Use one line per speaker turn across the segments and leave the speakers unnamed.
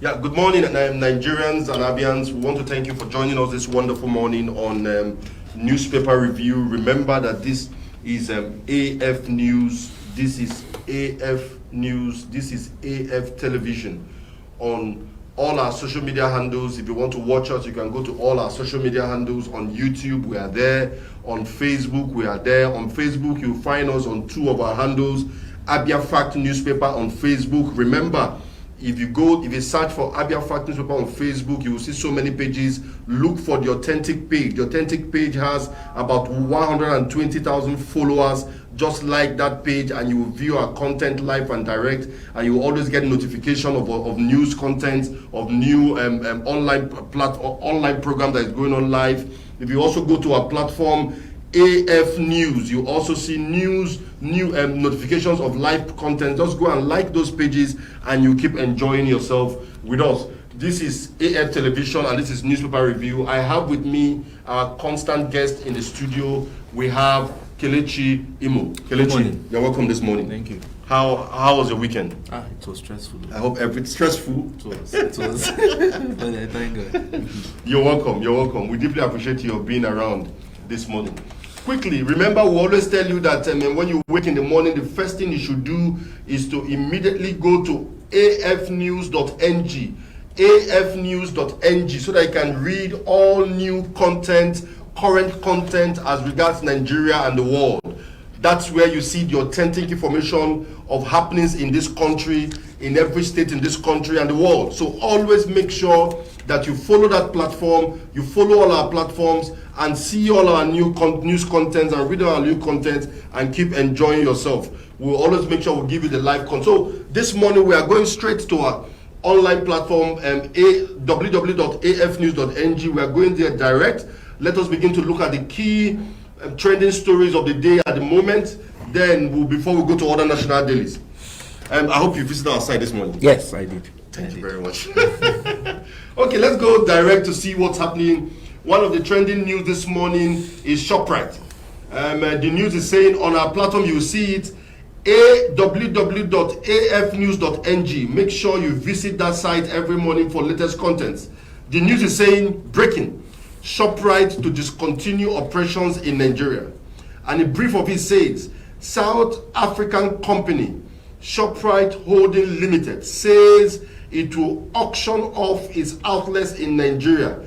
Yeah, good morning, Nigerians and Abians. We want to thank you for joining us this wonderful morning on Newspaper Review. Remember that this is AF News, this is AF News, this is AFTelevision. On all our social media handles, if you want to watch us, you can go to all our social media handles. On YouTube, we are there. On Facebook, we are there. On Facebook, you'll find us on two of our handles. Abia Fact Newspaper on Facebook. Remember, if you search for Abia Fact Newspaper on Facebook, you will see so many pages. Look for the authentic page. The authentic page has about 120,000 followers, just like that page, and you will view our content live and direct, and you will always get notification of news content, of new online program that is going on live. If you also go to our platform, AF News, you also see new notifications of live content. Just go and like those pages and you keep enjoying yourself with us. This is AFTelevision and this is Newspaper Review. I have with me our constant guest in the studio. We have Kelechi Imo. Kelechi, you're welcome this morning.
Thank you.
How was your weekend?
It was stressful.
I hope everything's stressful.
It was. But I thank God.
You're welcome. We deeply appreciate your being around this morning. Quickly, remember, we always tell you that when you wake in the morning, the first thing you should do is to immediately go to afnews.ng, so that you can read all new content, current content as regards Nigeria and the world. That's where you see the authentic information of happenings in this country, in every state in this country and the world. So always make sure that you follow that platform, you follow all our platforms, and see all our new news contents and read all our new content and keep enjoying yourself. We'll always make sure we give you the live content. So this morning we are going straight to our online platform, www.afnews.ng. We are going there direct. Let us begin to look at the key trending stories of the day at the moment. Then before we go to other national dailies. I hope you visited our site this morning.
Yes, I did.
Thank you very much. Okay, let's go direct to see what's happening. One of the trending news this morning is ShopRite. The news is saying on our platform, you will see it, www.afnews.ng. Make sure you visit that site every morning for latest contents. The news is saying, breaking, ShopRite to discontinue operations in Nigeria. And a brief of it says, South African company, ShopRite Holding Limited, says it will auction off its outlets in Nigeria.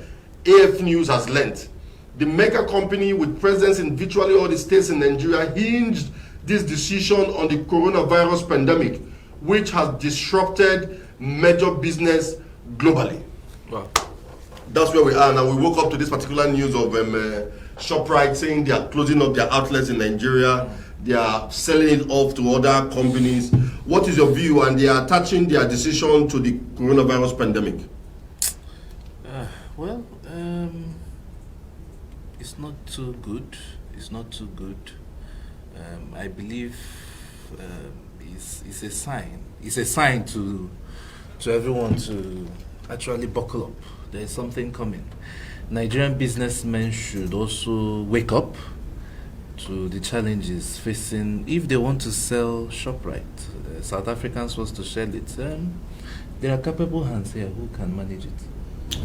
AF News has learnt. The mega company with presence in virtually all the states in Nigeria hinged this decision on the coronavirus pandemic, which has disrupted major business globally.
Wow.
That's where we are now. We woke up to this particular news of ShopRite saying they are closing up their outlets in Nigeria. They are selling it off to other companies. What is your view? And they are attaching their decision to the coronavirus pandemic.
It's not too good. I believe it's a sign. It's a sign to everyone to actually buckle up. There is something coming. Nigerian businessmen should also wake up to the challenges facing if they want to sell ShopRite. South Africans want to sell it. There are capable hands here who can manage it.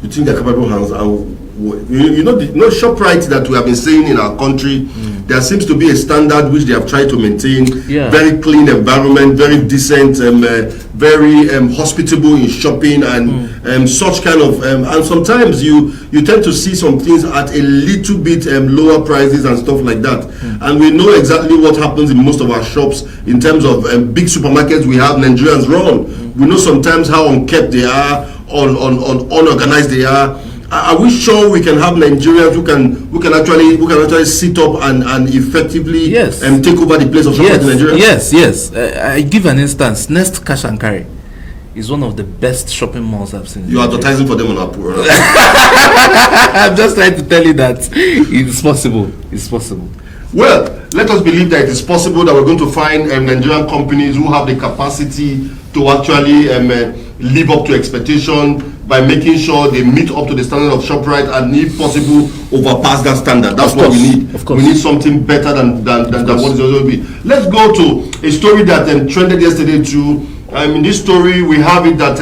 You think they're capable hands? You know ShopRite that we have been saying in our country, there seems to be a standard which they have tried to maintain.
Yeah.
Very clean environment, very decent, very hospitable in shopping and such kind of. And sometimes you tend to see some things at a little bit lower prices and stuff like that. And we know exactly what happens in most of our shops in terms of big supermarkets we have Nigerians run. We know sometimes how unkept they are, unorganized they are. Are we sure we can have Nigerians who can actually sit up and effectively take over the place of ShopRite in Nigeria?
Yes. I give an instance. Next Cash and Carry is one of the best shopping malls I've seen.
You're advertising for them on our program.
I'm just trying to tell you that it's possible. It's possible.
Well, let us believe that it is possible that we're going to find Nigerian companies who have the capacity to actually live up to expectation by making sure they meet up to the standard of ShopRite and, if possible, overpass that standard. That's what we need.
Of course.
We need something better than what is going to be. Let's go to a story that trended yesterday too. In this story, we have it that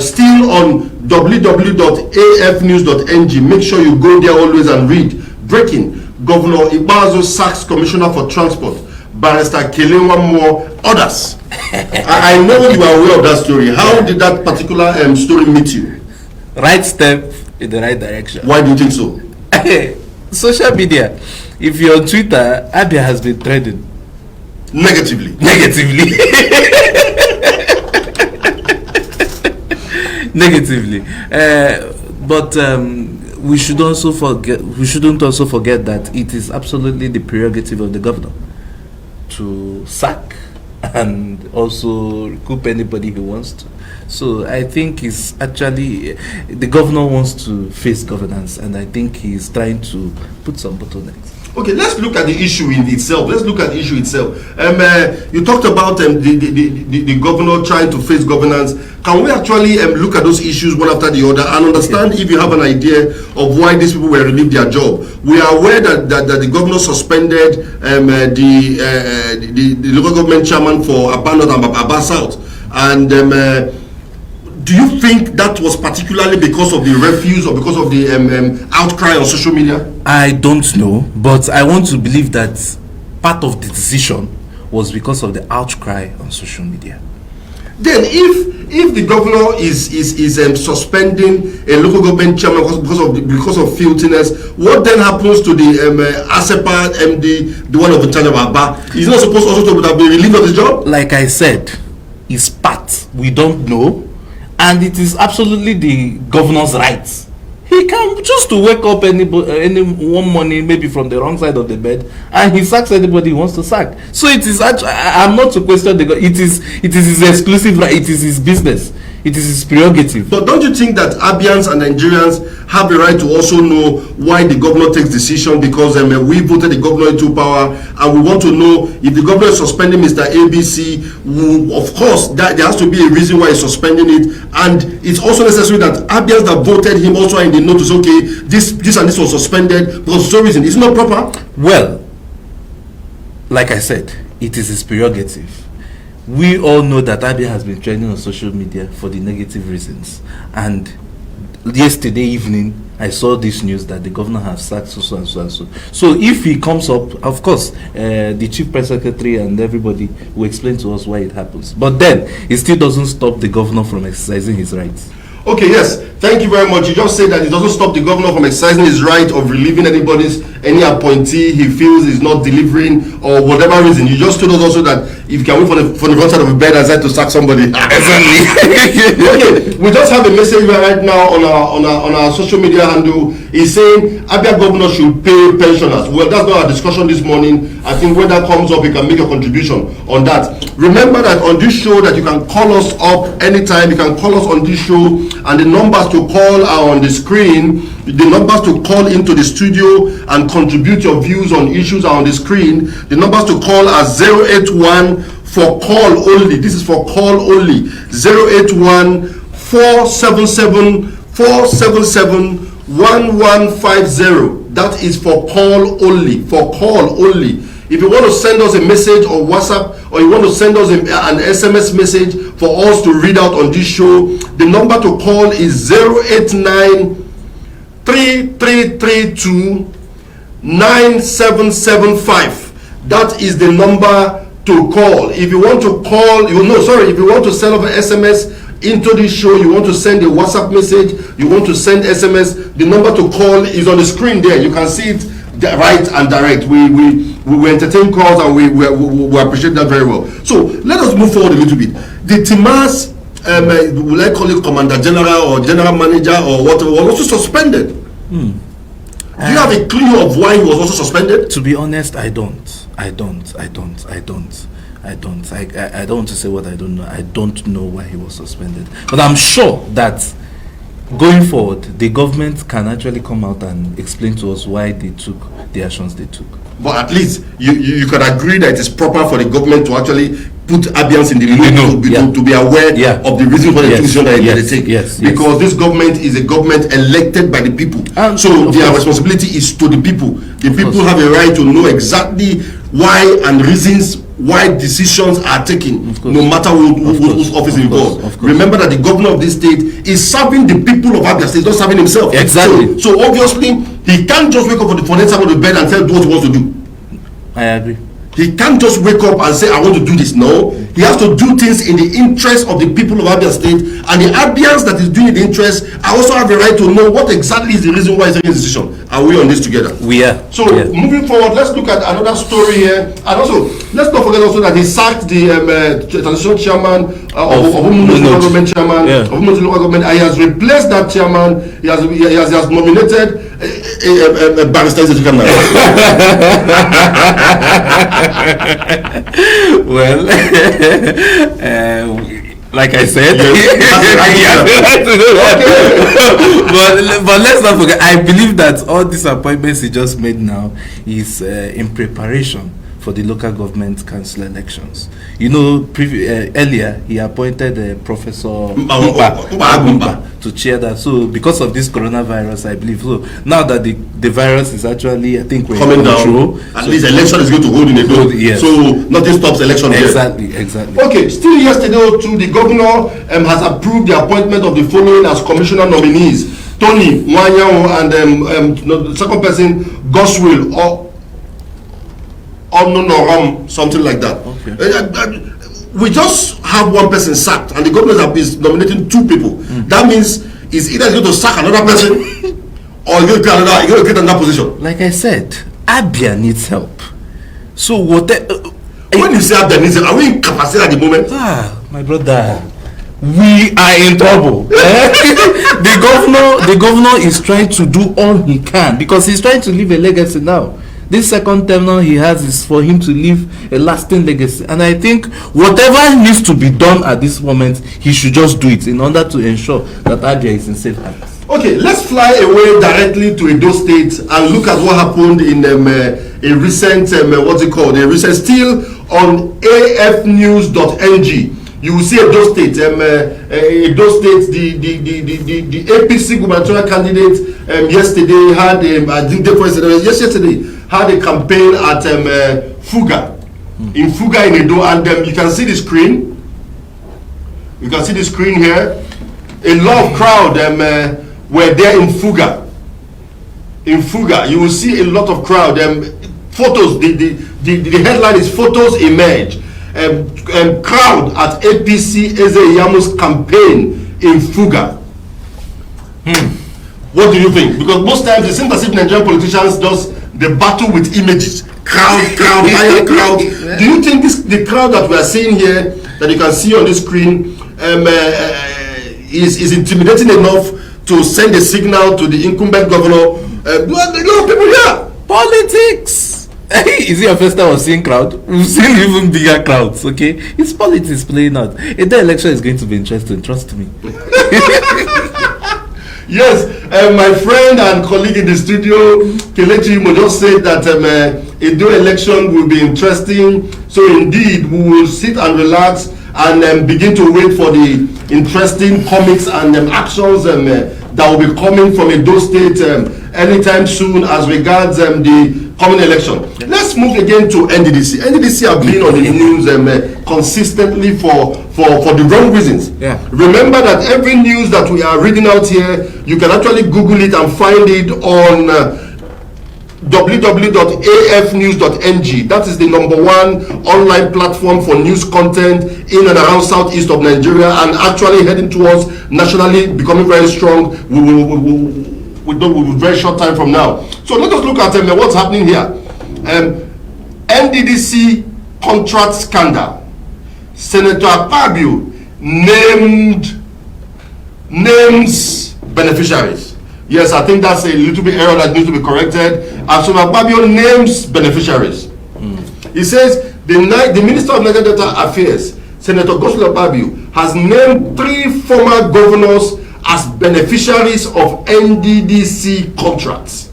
still on www.afnews.ng. Make sure you go there always and read. Breaking: Governor Ibazo sacks Commissioner for Transport. Barrister Kelewa more others. I know you are aware of that story. How did that particular story meet you?
Right step in the right direction.
Why do you think so?
Social media. If you're on Twitter, Abia has been trending.
Negatively.
Negatively. But we shouldn't also forget that it is absolutely the prerogative of the governor to sack and also recoup anybody who wants to. So I think it's actually the governor wants to face governance, and I think he's trying to put some bottlenecks.
Okay, let's look at the issue in itself. You talked about the governor trying to face governance. Can we actually look at those issues one after the other and understand if you have an idea of why these people were relieved their job? We are aware that the governor suspended the local government chairman for Aba North and Aba South. And do you think that was particularly because of the refuse or because of the outcry on social media?
I don't know, but I want to believe that part of the decision was because of the outcry on social media.
Then if the governor is suspending a local government chairman because of filthiness, what then happens to the ASEPA MD, the one of the charge of Aba? Is he not supposed also to be relieved of his job?
Like I said, it's part. We don't know. And it is absolutely the governor's right. He can choose to wake up any one morning, maybe from the wrong side of the bed, and he sacks anybody he wants to sack. So it is actually, I'm not to question the governor. It is his exclusive right. It is his business. It is his prerogative.
But don't you think that Abians and Nigerians have the right to also know why the governor takes decision? Because we voted the governor into power, and we want to know if the governor is suspending Mr. ABC. Of course, there has to be a reason why he's suspending it, and it's also necessary that Abians that voted him also are in the notice. Okay, this and this was suspended because of some reason. It's not proper.
Well, like I said, it is his prerogative. We all know that Abia has been trending on social media for the negative reasons. And yesterday evening, I saw this news that the governor has sacked so and so and so. So if he comes up, of course, the chief press secretary and everybody will explain to us why it happens. But then, it still doesn't stop the governor from exercising his rights.
Okay, yes. Thank you very much. You just said that it doesn't stop the governor from exercising his right of relieving any appointee he feels is not delivering or whatever reason. You just told us also that if you can wait for the front side of the bed and decide to sack somebody. Okay, we just have a message right now on our social media handle. He's saying Abia governor should pay pensioners. Well, that's not our discussion this morning. I think when that comes up, you can make a contribution on that. Remember that on this show that you can call us up anytime. You can call us on this show, and the numbers to call are on the screen. The numbers to call into the studio and contribute your views on issues are on the screen. The numbers to call are 081 for call only. This is for call only. 081 477 1150. That is for call only. For call only. If you want to send us a message on WhatsApp, or you want to send us an SMS message for us to read out on this show, the number to call is 089 3332 9775. That is the number to call. If you want to call, if you want to send off an SMS into this show, you want to send a WhatsApp message, you want to send SMS, the number to call is on the screen there. You can see it right and direct. We entertain calls, and we appreciate that very well. So let us move forward a little bit. The Timas, will I call it Commander General or General Manager or whatever, was also suspended. Do you have a clue of why he was also suspended?
To be honest, I don't. I don't want to say what I don't know. I don't know why he was suspended. But I'm sure that going forward, the government can actually come out and explain to us why they took the actions they took.
But at least you can agree that it is proper for the government to actually put Abians in the loop to be aware of the reason for the decision that they take. Because this government is a government elected by the people. So their responsibility is to the people. The people have a right to know exactly why and reasons why decisions are taken, no matter whose office is involved. Remember that the governor of this state is serving the people of Abia State, not serving himself.
Exactly.
So obviously, he can't just wake up for the next time of the bed and tell what he wants to do.
I agree.
He can't just wake up and say, I want to do this. No, he has to do things in the interest of the people of Abia State, and the Abians that is doing the interest, I also have the right to know what exactly is the reason why he's taking this decision. Are we on this together?
We are.
So moving forward, let's look at another story here, and also let's not forget also that he sacked the transition chairman of Umunuzi local government chairman of Umunuzi local government, and he has replaced that chairman. He has nominated a barrister.
Well, like I said, but let's not forget, I believe that all these appointments he just made now is in preparation for the local government council elections. You know, earlier he appointed Professor Mba to chair that. So because of this coronavirus, I believe, so now that the virus is actually, I think, we're
coming down, at least election is going to hold in a day.
Yes.
So nothing stops election.
Exactly.
Okay, still yesterday too, the governor has approved the appointment of the following as commissioner nominees: Tony Wanyawo and the second person, Goswill or Nonoram, something like that.
Okay.
We just have one person sacked, and the government is nominating two people. That means it's either going to sack another person or you're going to create another position.
Like I said, Abia needs help. So what?
When you say Abia needs help, are we in capacity at the moment?
My brother, we are in trouble. The governor is trying to do all he can because he's trying to leave a legacy now. This second term now he has is for him to leave a lasting legacy, and I think whatever needs to be done at this moment, he should just do it in order to ensure that Abia is in safe hands. Okay, let's fly away directly to Edo State and look at what happened in a recent a recent still on AFnews.ng. You will see Edo State, the APC gubernatorial candidate yesterday had, yesterday had a campaign at Fuga, in Fuga in Edo, and you can see the screen. You can see the screen here. A lot of crowd were there in Fuga. In Fuga, you will see a lot of crowd. Photos. The headline is "Photos Emerge." Crowd at APC Eze-Iyamu's campaign in Fuga. What do you think? Because most times it seems as if Nigerian politicians just the battle with images, crowd, higher crowd. Do you think the crowd that we are seeing here, that you can see on the screen, is intimidating enough to send a signal to the incumbent governor? A lot of people here. Politics. Is it your first time of seeing crowd? We've seen even bigger crowds. Okay, it's politics playing out. The election is going to be interesting. Trust me.
Yes, my friend and colleague in the studio, Kelechi Imo, just said that Edo election will be interesting. So indeed, we will sit and relax and begin to wait for the interesting comics and actions that will be coming from Edo State anytime soon as regards the coming election. Let's move again to NDDC. NDDC have been on the news consistently for the wrong reasons.
Yeah.
Remember that every news that we are reading out here, you can actually Google it and find it on www.afnews.ng. That is the #1 online platform for news content in and around southeast of Nigeria, and actually heading towards nationally becoming very strong. We will very short time from now. So let us look at what's happening here. NDDC contract scandal. Senator Akpabio names beneficiaries. Yes, I think that's a little bit error that needs to be corrected. Senator Akpabio names beneficiaries. He says the Minister of Nigeria Delta Affairs, Senator Goswill Akpabio, has named 3 former governors as beneficiaries of NDDC contracts.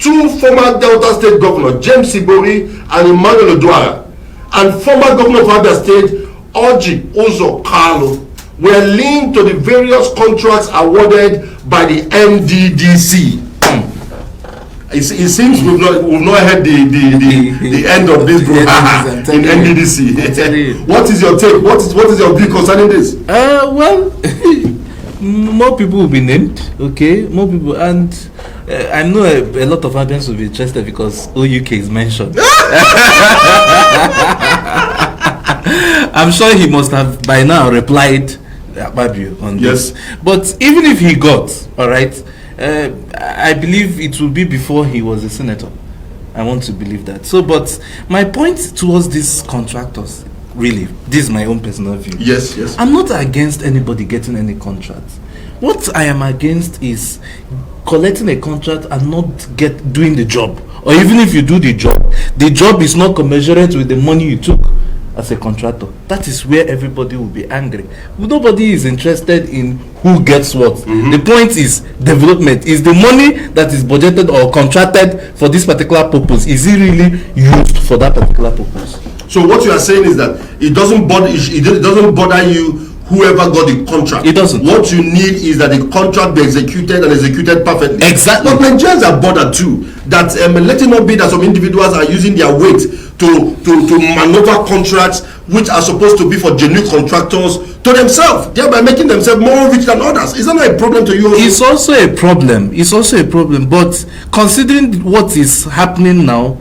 2 former Delta State Governor, James Ibori and Emmanuel Oduara, and former Governor of Abia State, Orji Ozo Carlo, were linked to the various contracts awarded by the NDDC. It seems we've not heard the end of this in NDDC. What is your take? What is your view concerning this?
Well, more people will be named. Okay, more people, and I know a lot of audience will be interested because OUK is mentioned. I'm sure he must have by now replied Akpabio on this. But even if he got, all right, I believe it will be before he was a senator. I want to believe that. So, but my point towards these contractors, really, this is my own personal view.
Yes.
I'm not against anybody getting any contract. What I am against is collecting a contract and not doing the job. Or even if you do the job is not commensurate with the money you took as a contractor. That is where everybody will be angry. Nobody is interested in who gets what. The point is development. Is the money that is budgeted or contracted for this particular purpose, is it really used for that particular purpose?
So what you are saying is that it doesn't bother you whoever got the contract.
It doesn't.
What you need is that the contract be executed and executed perfectly.
Exactly.
But Nigerians are bothered too. That let it not be that some individuals are using their weight to maneuver contracts which are supposed to be for genuine contractors to themselves, thereby making themselves more rich than others. Is that not a problem to you also?
It's also a problem. But considering what is happening now,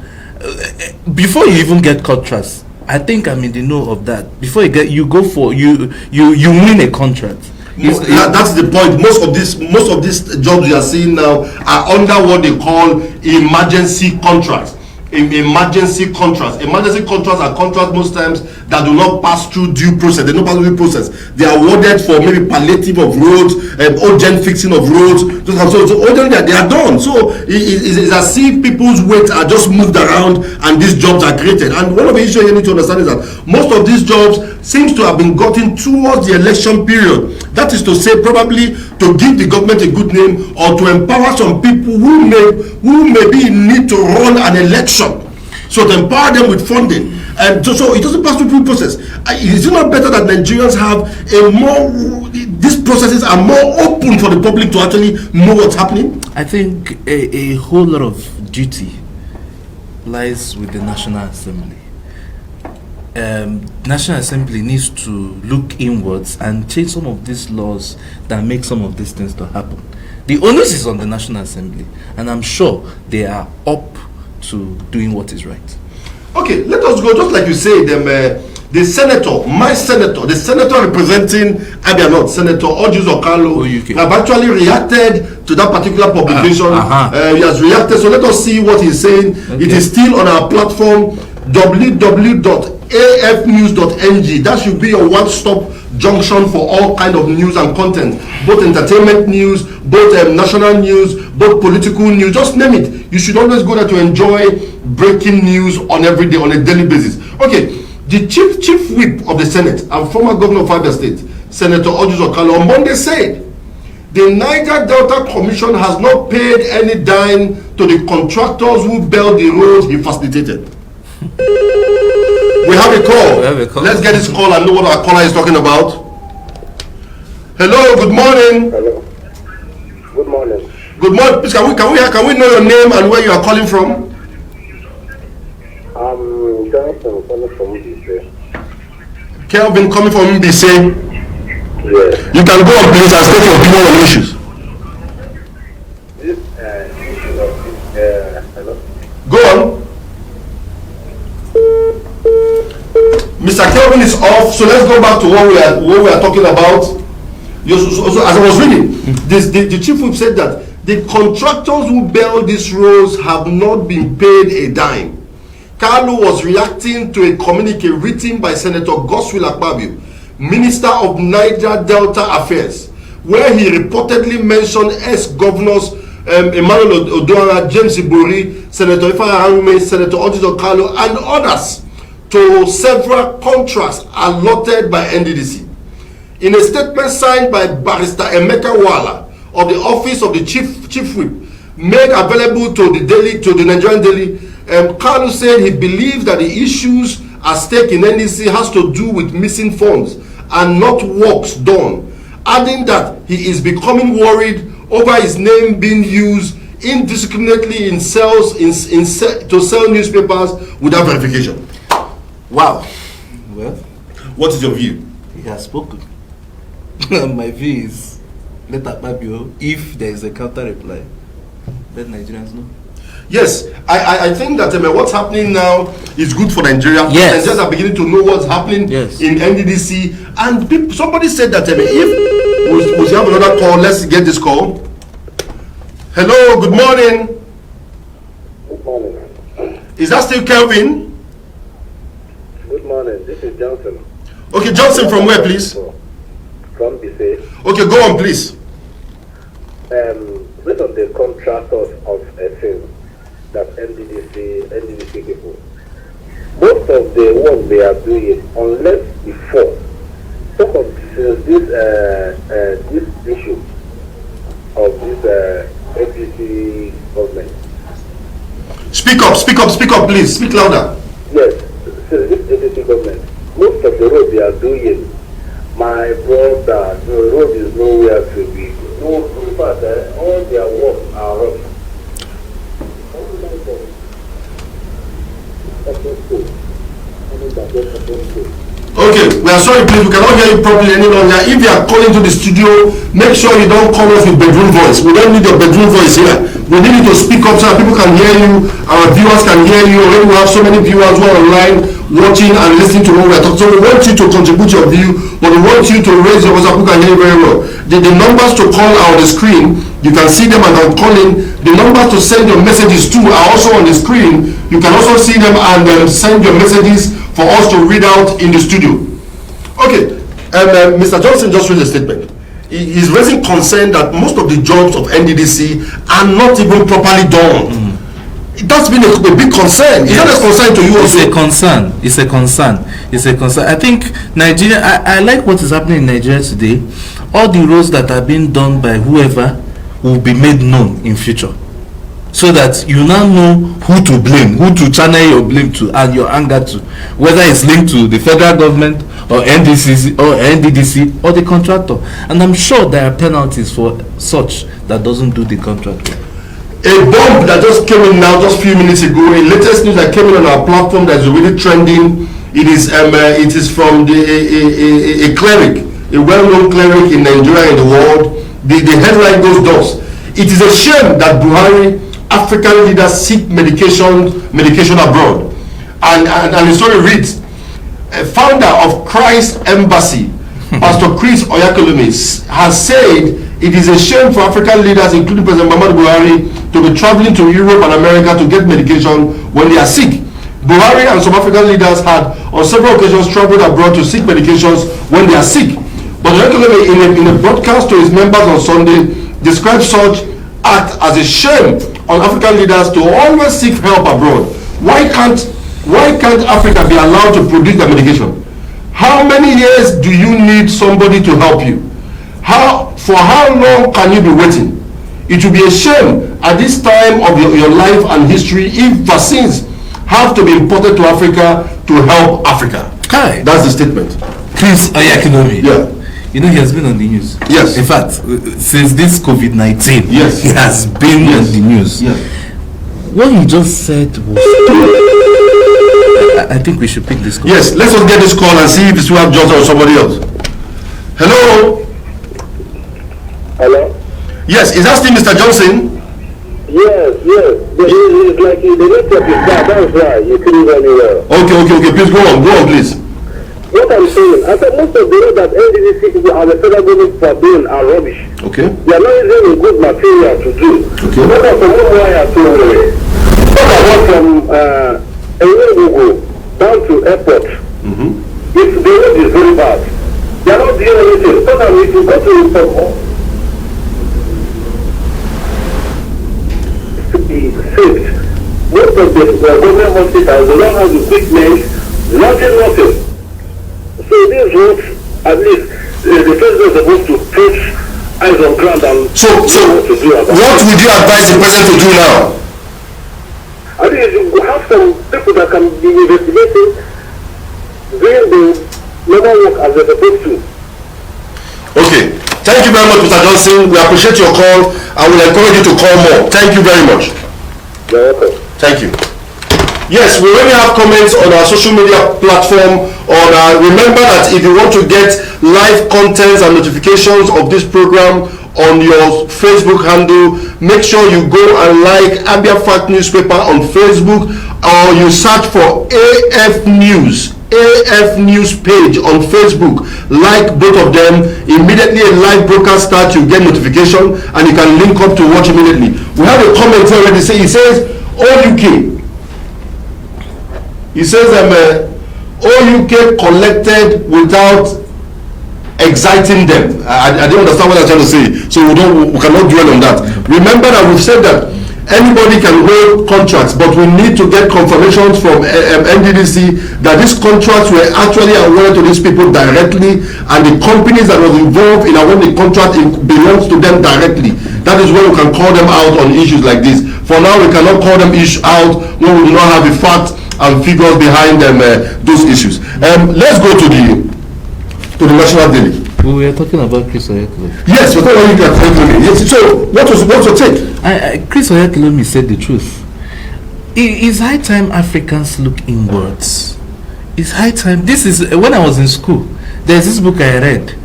before you even get contracts, I think I'm in the know of that. Before you win a contract.
That's the point. Most of these jobs you are seeing now are under what they call emergency contracts. Emergency contracts are contracts most times that do not pass through due process. They don't pass through due process. They are awarded for maybe palliative of roads, urgent fixing of roads. So ordinarily they are done. So it's as if people's weights are just moved around and these jobs are created. And one of the issues you need to understand is that most of these jobs seems to have been gotten towards the election period. That is to say, probably to give the government a good name or to empower some people who maybe need to run an election. So to empower them with funding. And so it doesn't pass through the process. Is it not better that Nigerians have these processes are more open for the public to actually know what's happening?
I think a whole lot of duty lies with the National Assembly. National Assembly needs to look inwards and change some of these laws that make some of these things to happen. The onus is on the National Assembly, and I'm sure they are up to doing what is right.
Okay, let us go. Just like you said, the senator representing Abia North, Senator Ojus Okalo, have actually reacted to that particular publication. He has reacted. So let us see what he's saying. Okay. It is still on our platform www.afnews.ng. That should be your one-stop junction for all kind of news and content, both entertainment news, both national news, both political news, just name it. You should always go there to enjoy breaking news on every day, on a daily basis. Okay, the chief whip of the Senate and former governor of Abia State, Senator Ojus Okalo, on Monday said the Niger Delta Commission has not paid any dime to the contractors who built the roads he facilitated. We have a call. Let's get this call and know what our caller is talking about. Hello, good morning.
Hello. Good morning.
Good morning. Please, can we know your name and where you are calling from?
I'm Jonathan calling from MBC.
Kelvin coming from MBC.
Yes.
You can go on, please, and state your opinion on issues.
Hello.
Go on. Mr. Kelvin is off, so let's go back to what we are talking about. So as I was reading, the chief whip said that the contractors who built these roads have not been paid a dime. Carlo was reacting to a communique written by Senator Godswill Akpabio, Minister of Niger Delta Affairs, where he reportedly mentioned ex-governors Emmanuel Odoara, James Ibori, Senator Ifeanyi Arume, Senator Ojus Okalo, and others to several contracts allotted by NDDC. In a statement signed by Barrister Emenike of the office of the chief whip, made available to the Nigerian Daily, Carlo said he believes that the issues at stake in NDC has to do with missing funds and not works done, adding that he is becoming worried over his name being used indiscriminately to sell newspapers without verification.
Wow. Well,
what is your view?
He has spoken. My view is, let Akpabio, if there is a counter reply, let Nigerians know.
Yes, I think that what's happening now is good for Nigeria.
Yes.
Nigerians are beginning to know what's happening in NDDC. And somebody said that if we have another call, let's get this call. Hello, good morning.
Good morning.
Is that still Kelvin?
Good morning. This is Johnson.
Okay, Johnson, from where, please?
From BC.
Okay, go on, please.
Based on the contractors of a film that NDDC people, most of the work they are doing, unless before, some of this issue of this APC government.
Speak up, please. Speak louder.
Yes, so this APC government, most of the road they are doing, my brother, the road is nowhere to be. No, in fact, all their work are rough.
Okay, we are sorry, please. We cannot hear you properly any longer. If you are calling to the studio, make sure you don't call us with bedroom voice. We don't need your bedroom voice here. We need you to speak up so that people can hear you, our viewers can hear you. Already we have so many viewers who are online watching and listening to what we are talking. So we want you to contribute your view, but we want you to raise your voice so people can hear you very well. The numbers to call are on the screen. You can see them and I'm calling. The numbers to send your messages to are also on the screen. You can also see them and send your messages for us to read out in the studio. Okay, Mr. Johnson just raised a statement. He's raising concern that most of the jobs of NDDC are not even properly done. That's been a big concern. Is that a concern to you also?
It's a concern. I think Nigeria, I like what is happening in Nigeria today. All the roles that are being done by whoever will be made known in future, so that you now know who to blame, who to channel your blame to and your anger to, whether it's linked to the federal government or NDDC or the contractor. And I'm sure there are penalties for such that doesn't do the contract.
A bomb that just came in now, just a few minutes ago, a latest news that came in on our platform that is really trending. It is from a cleric, a well-known cleric in Nigeria, in the world. The headline goes thus: it is a shame that Buhari African leaders seek medication abroad. And the story reads: a founder of Christ Embassy, Pastor Chris Oyakhilome, has said it is a shame for African leaders, including President Muhammadu Buhari, to be traveling to Europe and America to get medication when they are sick. Buhari and some African leaders had on several occasions traveled abroad to seek medications when they are sick. But Oyakhilome, in a broadcast to his members on Sunday, described such act as a shame on African leaders to always seek help abroad. Why can't Africa be allowed to produce the medication? How many years do you need somebody to help you? For how long can you be waiting? It will be a shame at this time of your life and history if vaccines have to be imported to Africa to help Africa.
Hi.
That's the statement.
Chris Oyakhilome.
Yeah.
You know, he has been on the news.
Yes.
In fact, since this COVID-19,
yes,
he has been on the news.
Yes.
What he just said was... I think we should pick this call.
Yes, let's just get this call and see if it's Johnson or somebody else. Hello?
Hello?
Yes, is that still Mr. Johnson?
Yes. It's like the network is bad. That's why you couldn't hear me well.
Okay. Please go on, please.
What I'm saying, I said most of the roads that NDDC people and the federal government are doing are rubbish.
Okay.
They are not using good material to do.
Okay.
What about from wire to what about from Emenike down to airport? If the road is very bad, they are not doing anything. So that if you go to to be saved, most of the government hospitals do not have equipment, nothing. So these roads, at least the president is supposed to put eyes on ground and
so
what to do about it.
What would you advise the president to do now?
I think you have some people that can be investigating, doing the normal work as they're supposed to.
Okay. Thank you very much, Mr. Johnson. We appreciate your call. I will encourage you to call more. Thank you very much.
You're welcome.
Thank you. Yes, we already have comments on our social media platform. Remember that if you want to get live contents and notifications of this program on your Facebook handle, make sure you go and like Abia Fact newspaper on Facebook, or you search for AF News page on Facebook. Like both of them. Immediately a live broadcast starts, you get notification and you can link up to watch immediately. We have a comment already. It says OUK. He says OUK collected without exciting them. I don't understand what I'm trying to say, so we cannot dwell on that. Remember that we've said that anybody can hold contracts, but we need to get confirmations from NDDC that these contracts were actually awarded to these people directly, and the companies that were involved in awarding the contract belongs to them directly. That is when we can call them out on issues like this. For now, we cannot call them out when we do not have the facts and figures behind them, those issues. Let's go to the National Daily.
We were talking about Chris Oyakhilome.
Yes, we're talking about Oyakhilome. Yes. So, what's your take?
Chris Oyakhilome said the truth. It's high time Africans look inwards. It's high time. This is when I was in school. There's this book I read,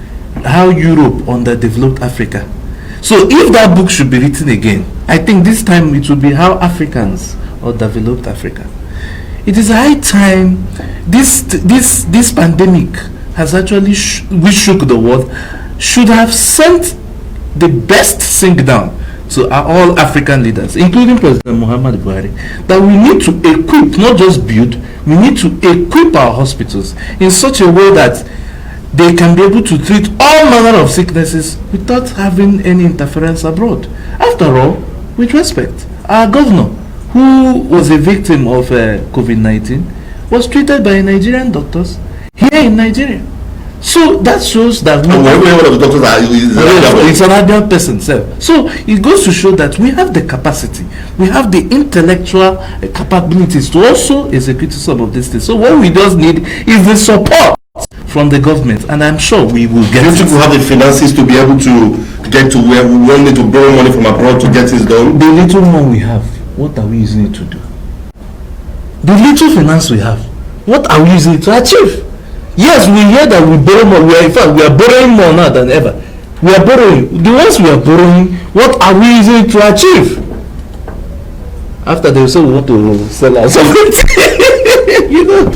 How Europe Underdeveloped Africa. So, if that book should be written again, I think this time it will be How Africans Underdeveloped Africa. It is high time. This pandemic has actually which shook the world, should have sent the best sink down to all African leaders, including President Muhammad Buhari, that we need to equip, not just build, we need to equip our hospitals in such a way that they can be able to treat all manner of sicknesses without having any interference abroad. After all, with respect, our governor, who was a victim of COVID-19, was treated by Nigerian doctors here in Nigeria. So that shows that it's an Arabian person. So it goes to show that we have the capacity, we have the intellectual capabilities to also execute some of these things. So what we just need is the support from the government, and I'm sure we will get it.
People have the finances to be able to get to where we won't need to borrow money from abroad to get this done.
The little more we have, what are we using it to do? The little finance we have, what are we using it to achieve? Yes, we hear that we borrow more. In fact, we are borrowing more now than ever. We are borrowing. The ones we are borrowing, what are we using to achieve? After they say we want to sell our something, you know.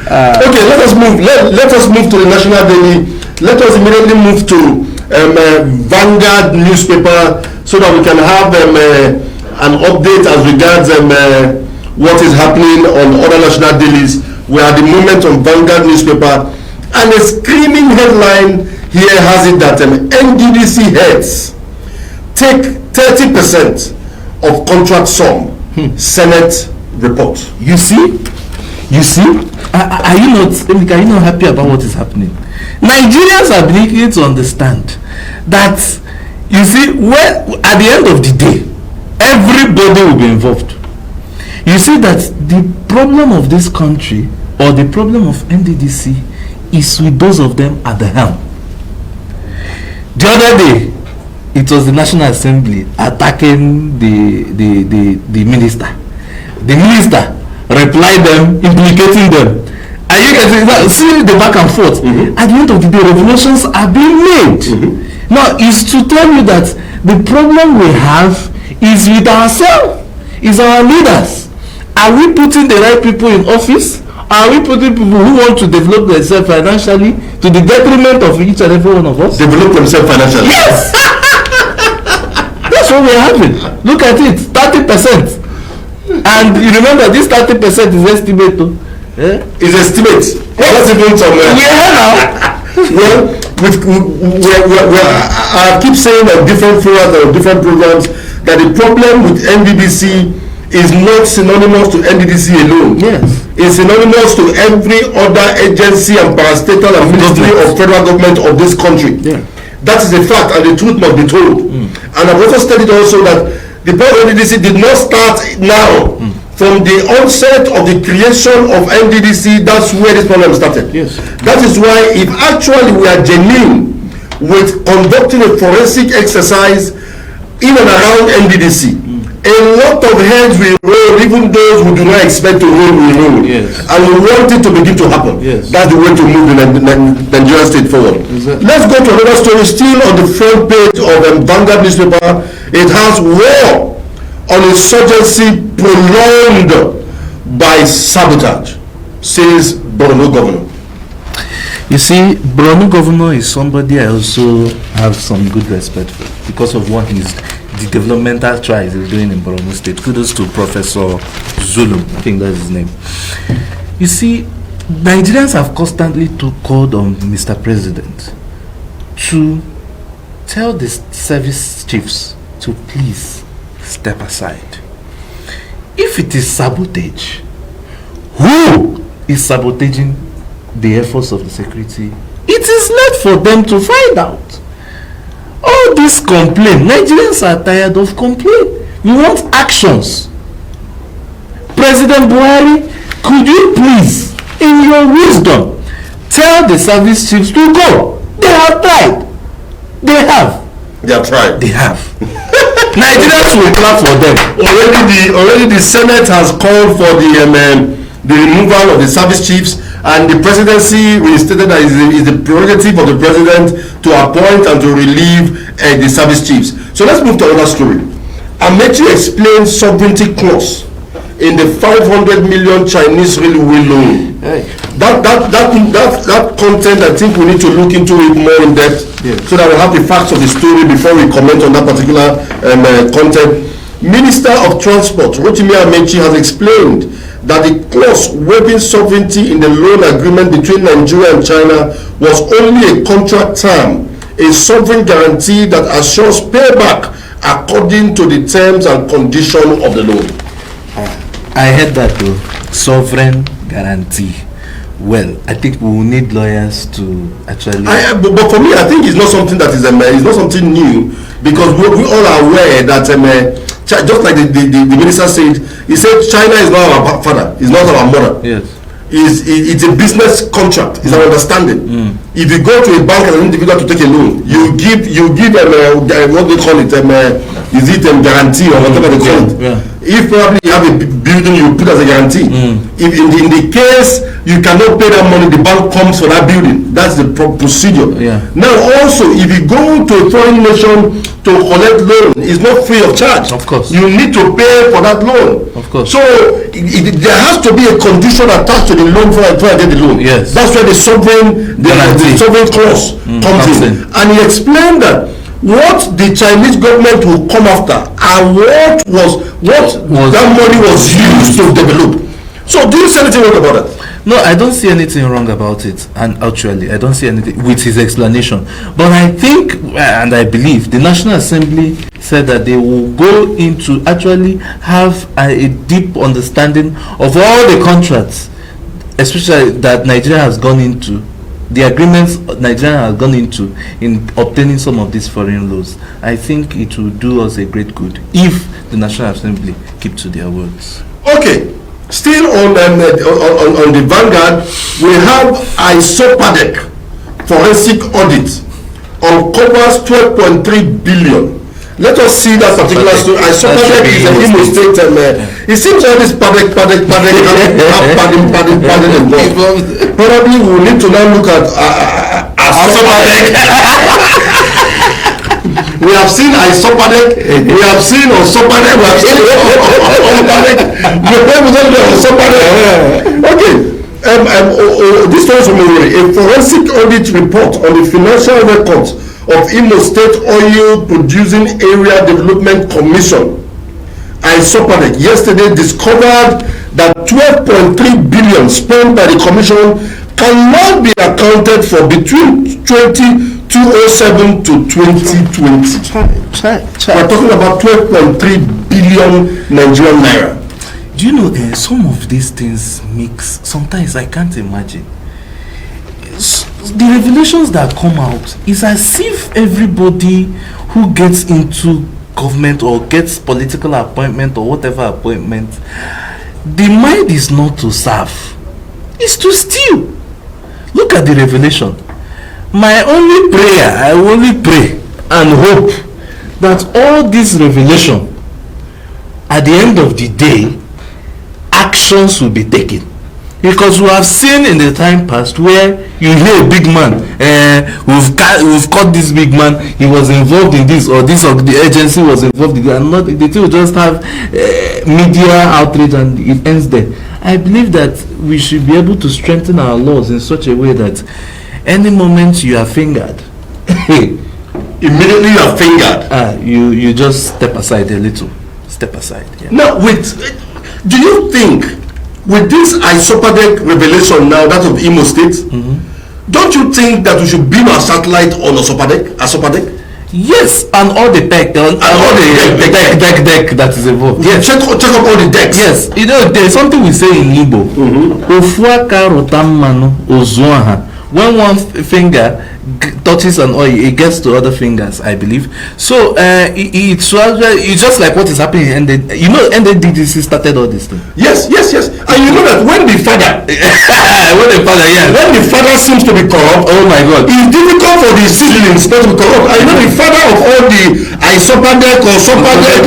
Okay, let us move. Let us move to the National Daily. Let us immediately move to Vanguard newspaper so that we can have an update as regards what is happening on other national dailies. We are at the moment on Vanguard newspaper, and a screaming headline here has it that NDDC heads take 30% of contract sum. Senate report. You see? Are you not happy about what is happening? Nigerians are beginning to understand that, you see, when at the end of the day, everybody will be involved. You see that the problem of this country, or the problem of NDDC, is with those of them at the helm. The other day, it was the National Assembly attacking the minister. The minister replied them, implicating them. And you can see the back and forth. At the end of the day, revelations are being made. Now, it's to tell you that the problem we have is with ourselves, is our leaders. Are we putting the right people in office? Are we putting people who want to develop themselves financially to the detriment of each and every one of us? Develop themselves financially? Yes! That's what we're having. Look at it, 30%. And you remember this 30% is estimate. It's estimate. That's even somewhere. Yeah, well, I keep saying on different forums or different programs that the problem with NDDC is not synonymous to NDDC alone. Yes. It's synonymous to every other agency and parastatal and ministry of federal government of this country. Yeah. That is a fact, and the truth must be told. And I've also stated also that the problem of NDDC did not start now. From the onset of the creation of NDDC, that's where this problem started. Yes. That is why if actually we are genuine with conducting a forensic exercise in and around NDDC. A lot of heads will roll, even those who do not expect to roll.
Yes.
And we want it to begin to happen.
Yes.
That's the way to move the Nigerian state forward.
Exactly.
Let's go to another story, still on the front page of Vanguard newspaper. It has war on insurgency prolonged by sabotage, says Borno governor.
You see, Borno governor is somebody I also have some good respect for because of what the developmental trials he's doing in Borno State. Kudos to Professor Zulum, I think that's his name. You see, Nigerians have constantly called on Mr. President to tell the service chiefs to please step aside. If it is sabotage, who is sabotaging the efforts of the security? It is left for them to find out. All this complaint, Nigerians are tired of complaint. We want actions. President Buhari, could you please, in your wisdom, tell the service chiefs to go? They have tried. They have.
They have tried.
They have. Nigerians will clap for them.
Already the Senate has called for the removal of the service chiefs, and the presidency restated that it is the prerogative of the president to appoint and to relieve the service chiefs. So let's move to another story. Amechi explains sovereignty clause in the 500 million Chinese railway loan.
Hey.
That content, I think we need to look into it more in depth, so that we'll have the facts of the story before we comment on that particular content. Minister of Transport Rotimi Amechi has explained that the clause waiving sovereignty in the loan agreement between Nigeria and China was only a contract term, a sovereign guarantee that assures payback according to the terms and conditions of the loan.
I heard that too. Sovereign guarantee. Well, I think we will need lawyers to actually.
But for me, I think it's not something that is it's not something new, because we all are aware that just like the minister said, he said China is not our father, it's not our mother.
Yes.
It's a business contract. It's an understanding. If you go to a bank as an individual to take a loan, you give what they call it, is it guarantee or whatever they call it.
Yeah.
If probably you have a building, you put as a guarantee. If in the case you cannot pay that money, the bank comes for that building. That's the procedure.
Yeah.
Now also, if you go to a foreign nation to collect loan, it's not free of charge.
Of course.
You need to pay for that loan.
Of course.
So there has to be a condition attached to the loan before I get the loan.
Yes.
That's where the sovereign clause comes in. And he explained that what the Chinese government will come after and what that money was used to develop. So do you see anything wrong about that?
No, I don't see anything wrong about it, and actually I don't see anything with his explanation. But I think and I believe the National Assembly said that they will go into actually have a deep understanding of all the contracts, especially that Nigeria has gone into, the agreements Nigeria has gone into in obtaining some of these foreign loans. I think it will do us a great good if the National Assembly keep to their words.
Okay. Still on the Vanguard, we have Isopadec forensic audit uncovers 12.3 billion. Let us see that particular story. Isopadec is an Imo State. It seems all this padec involved. Probably we will need to now look at Isopadec. We have seen Isopadec, we have seen Osopadec, we have seen Osopadec. Okay. This story is from a forensic audit report on the financial records of Imo State Oil Producing Area Development Commission, Isopadec, yesterday discovered that 12.3 billion spent by the commission cannot be accounted for between 2007 to 2020. We're talking about 12.3 billion Nigerian naira.
Do you know some of these things mix? Sometimes I can't imagine. The revelations that come out is as if everybody who gets into government or gets political appointment or whatever appointment, the mind is not to serve, it's to steal. Look at the revelation. My only prayer, I only pray and hope that all this revelation, at the end of the day, actions will be taken. Because we have seen in the time past where you hear a big man, we've caught this big man, he was involved in this, or the agency was involved in it, and not the thing will just have media outrage and it ends there. I believe that we should be able to strengthen our laws in such a way that any moment you are fingered,
immediately you are fingered.
You just step aside a little. Step aside. Yeah.
Now, do you think with this Isopadec revelation now, that of Imo State, don't you think that we should beam our satellite on Isopadec?
Yes, and all the deck, all the deck that is involved.
Yeah, check up all the decks.
Yes, you know there is something we say in Igbo. Ofuaka rotamano ozuaha. When one finger touches an oil, it gets to other fingers, I believe. So it's just like what is happening in NDDC started all this thing.
Yes. And you know that when the father seems to be corrupt, oh my God, it's difficult for the siblings not to be corrupt. I know the father of all the Isopadec or Sopadec,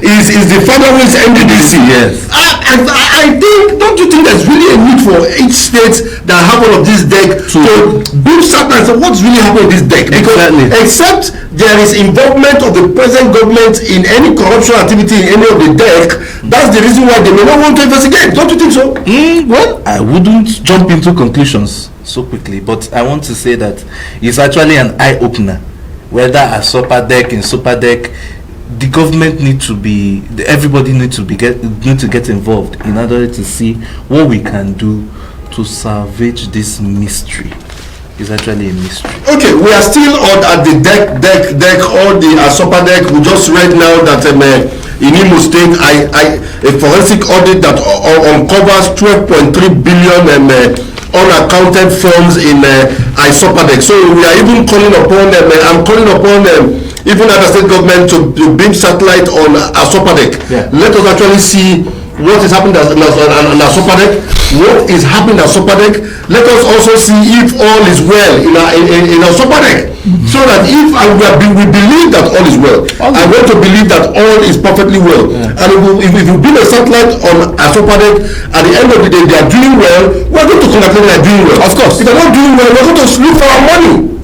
is the father who is NDDC. Yes. I think, don't you think there's really a need for each state that have all of this deck to build certain and say what's really happening with this deck? Because except there is involvement of the present government in any corruption activity in any of the deck, that's the reason why they may not want to investigate. Don't you think so?
Well, I wouldn't jump into conclusions so quickly, but I want to say that it's actually an eye-opener. Whether a Sopadec, in Sopadec, the government everybody need to get involved in order to see what we can do to salvage this mystery. It's actually a mystery. Okay,
we are still at the deck or the Isopadec. We just read now that in Imo State, a forensic audit that uncovers 12.3 billion unaccounted funds in Isopadec. So we are even calling upon them. I'm calling upon them. Even at the state government to beam satellite on Isopadec. Yeah. Let us actually see what is happening at Isopadec. What is happening at Isopadec? Let us also see if all is well in Isopadec. So that if we believe that all is well, I want to believe that all is perfectly well. Yeah. And if you build a satellite on Isopadec, at the end of the day they are doing well, we're going to congratulate them doing well. Of course. If they're not doing well, we're going to look for our money.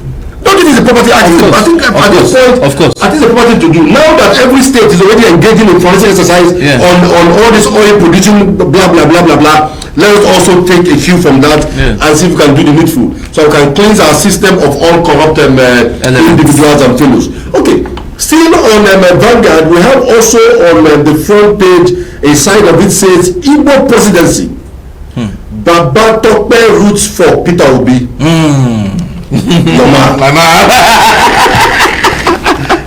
Don't think it's a property act. I think at this point, of course, I think it's a property to do. Now that every state is already engaging in forensic exercise on all this oil producing blah blah blah blah blah, let us also take a cue from that and see if we can do the needful, so we can cleanse our system of all corrupt individuals and fellows. Okay, still on Vanguard, we have also on the front page a sign of it says Igbo presidency. Baba Tope roots for Peter Obi. Your man. My man.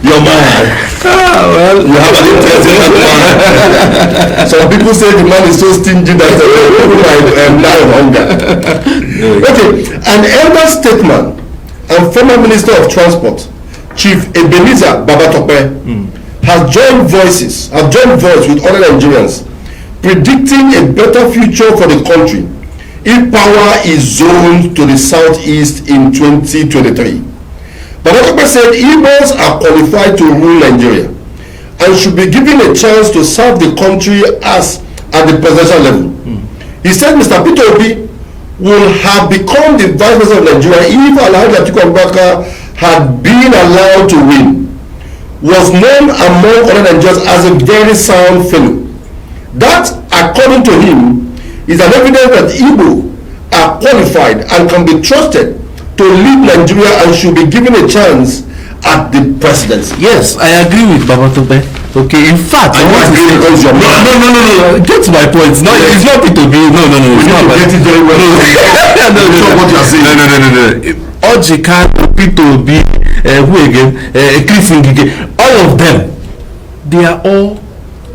Your man. Well, you have an interesting man. Some people say the man is so stingy that people might die of hunger. Okay, an elder statesman and former Minister of Transport, Chief Ebenezer Babatope, has joined voice with other Nigerians, predicting a better future for the country if power is zoned to the southeast in 2023. Babatope said Igbos are qualified to rule Nigeria and should be given a chance to serve the country at the presidential level. He said Mr. Peter Obi would have become the vice president of Nigeria if Alhaji Atiku Abubakar had been allowed to win. Was known among other Nigerians as a very sound fellow. That, according to him, is an evidence that Igbo are qualified and can be trusted to lead Nigeria and should be given a chance at the presidency.
Yes, I agree with Babatope. Okay, in fact,
I want to say because your man.
No. Get to my point. No, it's not it to be. No. It's not
get it very well. No. What you are saying.
No. Ojika, Peter Obi, who again? Chris Ngige, all of them, they are all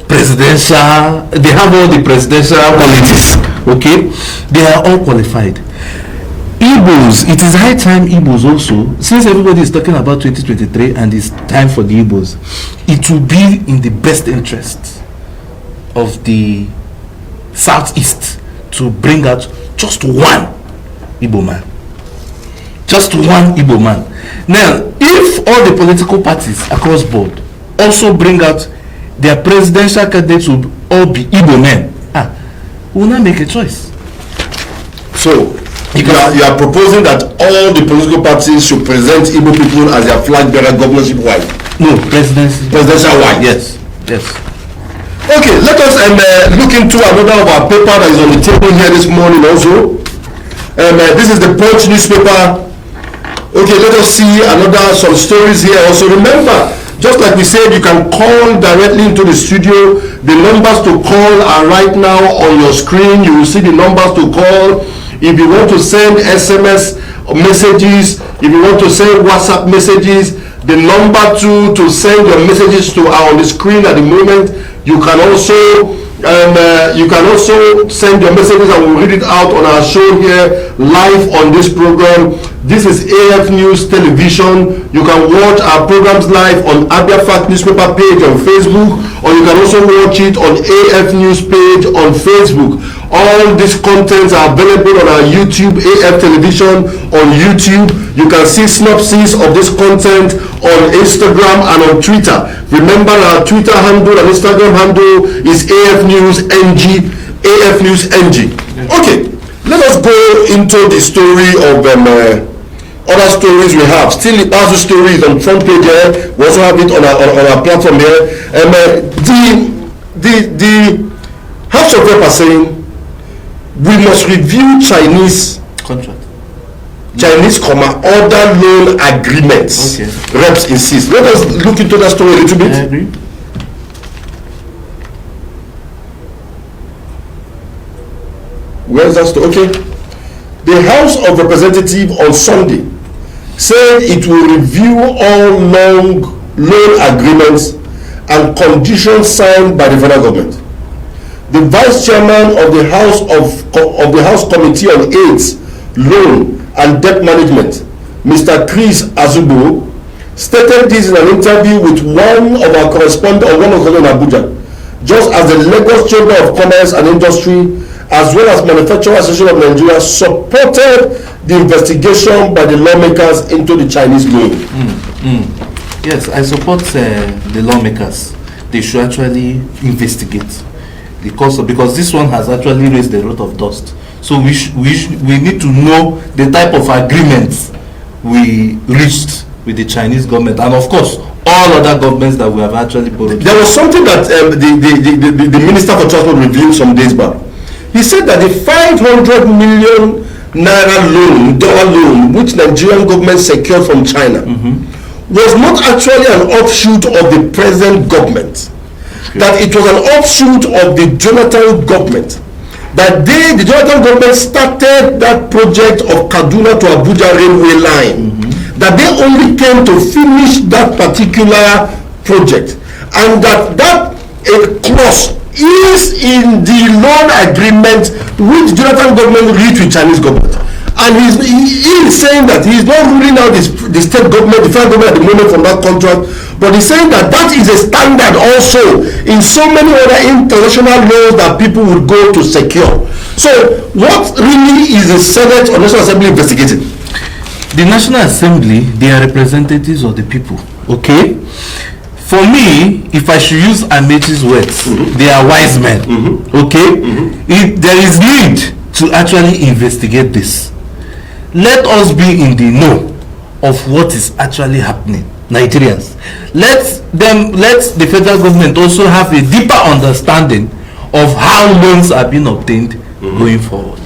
presidential. They have all the presidential qualities. Okay, they are all qualified. Igbos, it is high time Igbos also, since everybody is talking about 2023 and it's time for the Igbos, it will be in the best interest of the southeast to bring out just one Igbo man. Just one Igbo man. Now, if all the political parties across board also bring out their presidential candidates will all be Igbo men, we will not make a choice.
So, you are proposing that all the political parties should present Igbo people as their flag bearer governorship wife?
No, presidential
wife.
Yes.
Okay, let us look into another of our paper that is on the table here this morning also. This is the Punch newspaper. Okay, let us see some stories here also. Remember, just like we said, you can call directly into the studio. The numbers to call are right now on your screen. You will see the numbers to call. If you want to send SMS messages, if you want to send WhatsApp messages, the number to send your messages to are on the screen at the moment. You can also send your messages and we'll read it out on our show here live on this program. This is AF News Television. You can watch our programs live on Abia Fact newspaper page on Facebook, or you can also watch it on AF News page on Facebook. All these contents are available on our YouTube, AF Television on YouTube. You can see synopsis of this content on Instagram and on Twitter. Remember, our Twitter handle and Instagram handle is AF News NG, AF News NG. Okay, let us go into the story of other stories we have. Still, the Bazu story is on front page here. We also have it on our platform here. The House of Rep are saying we must review Chinese
contract.
Chinese, other loan agreements.
Okay.
Reps insist. Let us look into that story a little bit.
I agree.
Where's that story? Okay. The House of Representatives on Sunday said it will review all loan agreements and conditions signed by the federal government. The Vice Chairman of the House Committee on AIDS, Loan and Debt Management, Mr. Chris Azubo, stated this in an interview with one of our correspondents in Abuja, just as the Lagos Chamber of Commerce and Industry as well as Manufacturers Association of Nigeria supported the investigation by the lawmakers into the Chinese loan.
Yes, I support the lawmakers. They should actually investigate the cost because this one has actually raised a lot of dust. So we need to know the type of agreements we reached with the Chinese government and of course all other governments that we have actually borrowed.
There was something that the Minister for Transport revealed some days back. He said that the 500 million naira dollar loan, which Nigerian government secured from China, was not actually an offshoot of the present government. Okay. That it was an offshoot of the Jonathan government. That the Jonathan government started that project of Kaduna to Abuja railway line. That they only came to finish that particular project. And that clause is in the loan agreement which Jonathan government reached with Chinese government. And he is saying that he is not ruling out the state government, the federal government at the moment from that contract, but he's saying that that is a standard also in so many other international laws that people would go to secure. So what really is the Senate or National Assembly investigating?
The National Assembly, they are representatives of the people, okay? For me, if I should use Amechi's words, they are wise men, okay? If there is need to actually investigate this, let us be in the know of what is actually happening. Nigerians, let the federal government also have a deeper understanding of how loans are being obtained going forward.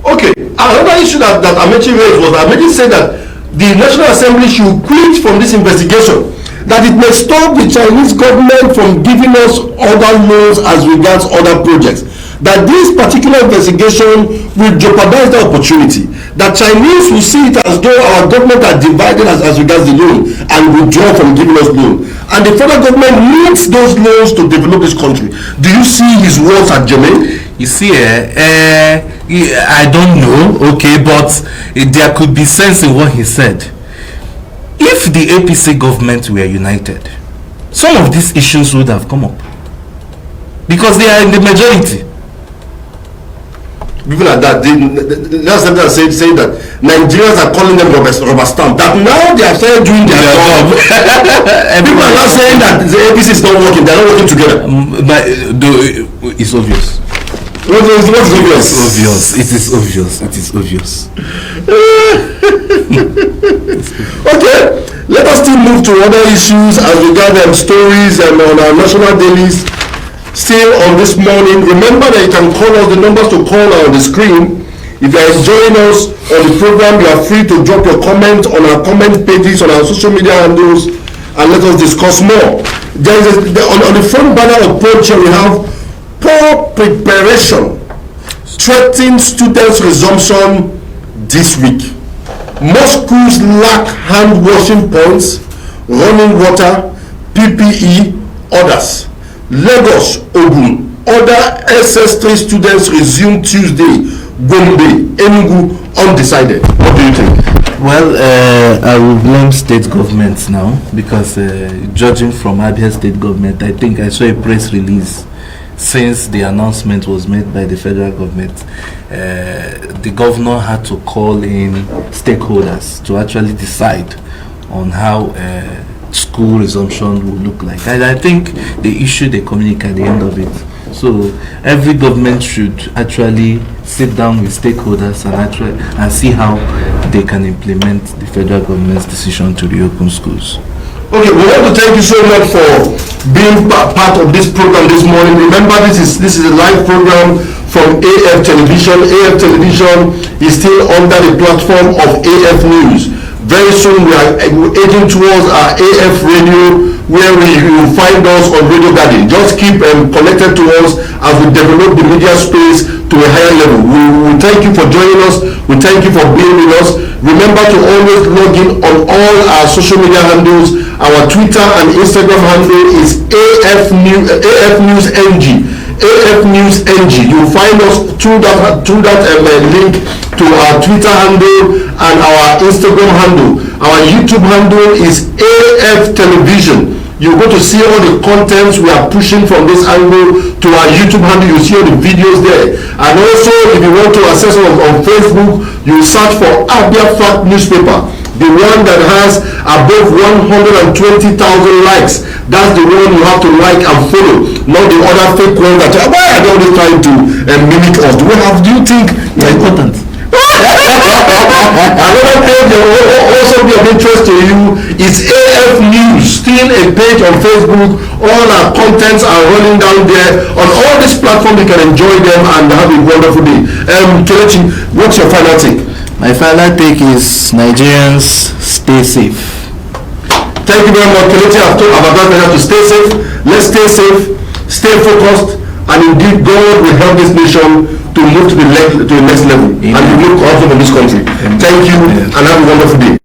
Okay, another issue that Amechi raised was that Amechi said that the National Assembly should quit from this investigation, that it may stop the Chinese government from giving us other loans as regards other projects, that this particular investigation will jeopardize the opportunity, that Chinese will see it as though our government are divided as regards the loan and withdraw from giving us loan, and the federal government needs those loans to develop this country. Do you see his words at germane?
You see, I don't know, okay, but there could be sense in what he said. If the APC government were united, some of these issues would have come up because they are in the majority.
people like that, that's something that saying that Nigerians are calling them rubber stamp. That now they are started doing their job. People are not saying that the APC is not working. They are not working together.
But it's obvious.
What is obvious?
It is obvious. It is obvious.
Okay, let us still move to other issues as regard stories and on our national dailies. Still on this morning, remember that you can call us. The numbers to call are on the screen. If you are enjoying us on the program, you are free to drop your comment on our comment pages on our social media handles and let us discuss more. There is on the front banner of Punch, we have poor preparation threatening students' resumption this week. Most schools lack hand washing points, running water, PPE, others. Lagos, Ogun, other SS3 students resume Tuesday. Gombe, Enugu, undecided. What do you think?
Well, I will blame state governments now because judging from Abia state government, I think I saw a press release since the announcement was made by the federal government. The governor had to call in stakeholders to actually decide on how school resumption will look like. And I think they issued a communique at the end of it. So every government should actually sit down with stakeholders and see how they can implement the federal government's decision to reopen schools.
Okay, we want to thank you so much for being part of this program this morning. Remember, this is a live program from AFTelevision. AFTelevision is still under the platform of AF News. Very soon we are heading towards our AF radio, where you will find us on Radio Garden. Just keep connected to us as we develop the media space to a higher level. We thank you for joining us. We thank you for being with us. Remember to always log in on all our social media handles. Our Twitter and Instagram handle is AF News NG. AF News NG. You'll find us through that link to our Twitter handle and our Instagram handle. Our YouTube handle is AFTelevision. You're going to see all the contents we are pushing from this angle to our YouTube handle. You see all the videos there. And also, if you want to access us on Facebook, you search for Abia Fact Newspaper, the one that has above 120,000 likes. That's the one you have to like and follow, not the other fake one that why are they always trying to mimic us? Do you think
it's important?
Another page that will also be of interest to you is AF News, still a page on Facebook. All our contents are running down there on all these platforms. You can enjoy them and have a wonderful day. Kelechi, what's your final take?
My final take is Nigerians, stay safe.
Thank you very much, Kelechi. I've advised you to stay safe. Let's stay safe, stay focused, and indeed God will help this nation to move to the next level. Amen. And we will also from this country. Amen. Thank you. Amen. And have a wonderful day.